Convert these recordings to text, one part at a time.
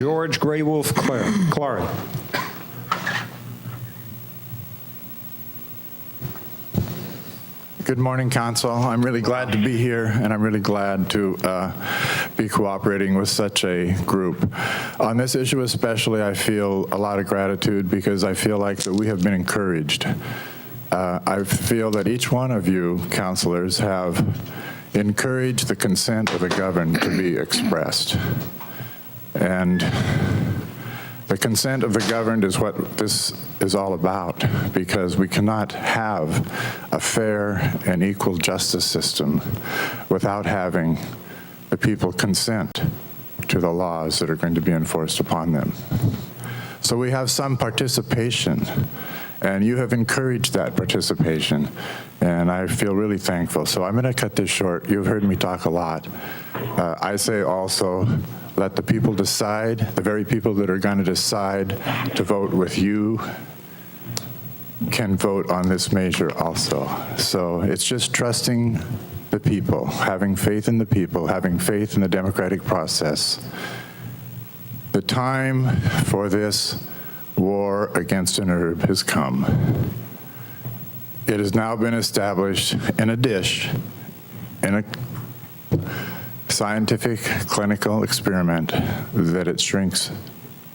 George Greywolf Klare. Good morning, Council. I'm really glad to be here, and I'm really glad to be cooperating with such a group. On this issue especially, I feel a lot of gratitude because I feel like that we have been encouraged. I feel that each one of you, councilors, have encouraged the consent of the governed to be expressed. And the consent of the governed is what this is all about, because we cannot have a fair and equal justice system without having the people consent to the laws that are going to be enforced upon them. So we have some participation, and you have encouraged that participation, and I feel really thankful. So I'm going to cut this short. You've heard me talk a lot. I say also, let the people decide, the very people that are going to decide to vote with you can vote on this measure also. So it's just trusting the people, having faith in the people, having faith in the democratic process. The time for this war against an herb has come. It has now been established in a dish, in a scientific clinical experiment, that it shrinks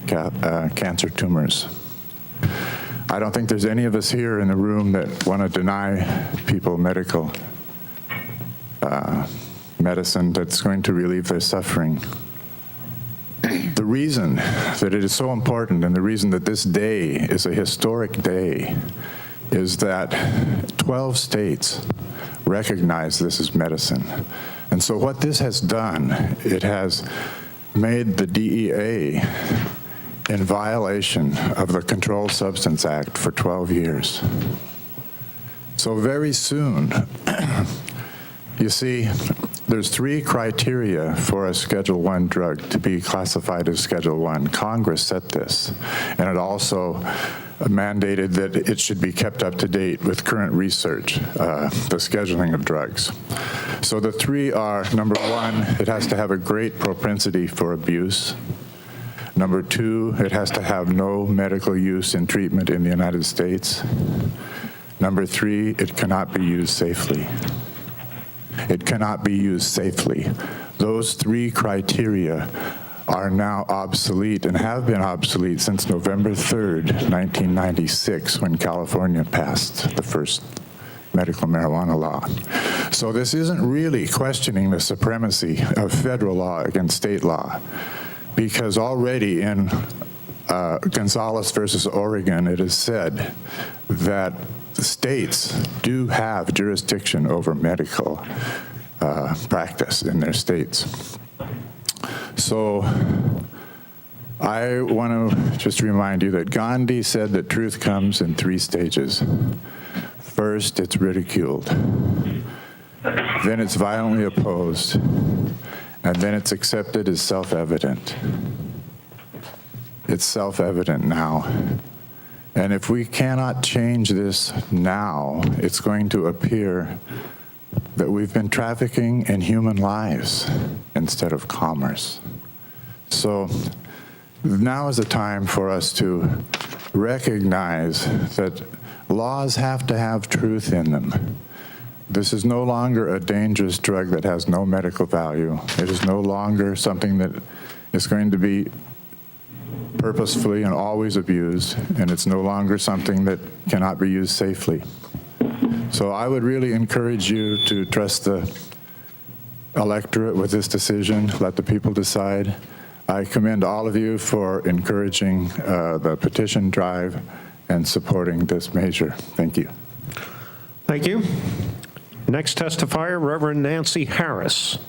cancer tumors. I don't think there's any of us here in the room that want to deny people medical medicine that's going to relieve their suffering. The reason that it is so important, and the reason that this day is a historic day, is that 12 states recognize this as medicine. And so what this has done, it has made the DEA in violation of the Controlled Substance Act for 12 years. So very soon, you see, there's 3 criteria for a Schedule I drug to be classified as Schedule I. Congress set this, and it also mandated that it should be kept up to date with current research, the scheduling of drugs. So the 3 are, number 1, it has to have a great propensity for abuse. Number 2, it has to have no medical use in treatment in the United States. Number 3, it cannot be used safely. It cannot be used safely. Those 3 criteria are now obsolete and have been obsolete since November 3rd, 1996, when California passed the first medical marijuana law. So this isn't really questioning the supremacy of federal law against state law, because already in Gonzalez versus Oregon, it is said that the states do have jurisdiction over medical practice in their states. So I want to just remind you that Gandhi said that truth comes in 3 stages. First, it's ridiculed. Then it's violently opposed. And then it's accepted as self-evident. It's self-evident now. And if we cannot change this now, it's going to appear that we've been trafficking in human lives instead of commerce. So now is the time for us to recognize that laws have to have truth in them. This is no longer a dangerous drug that has no medical value. It is no longer something that is going to be purposefully and always abused, and it's no longer something that cannot be used safely. So I would really encourage you to trust the electorate with this decision. Let the people decide. I commend all of you for encouraging the petition drive and supporting this measure. Thank you. Thank you. Next testifier, Reverend Nancy Harris.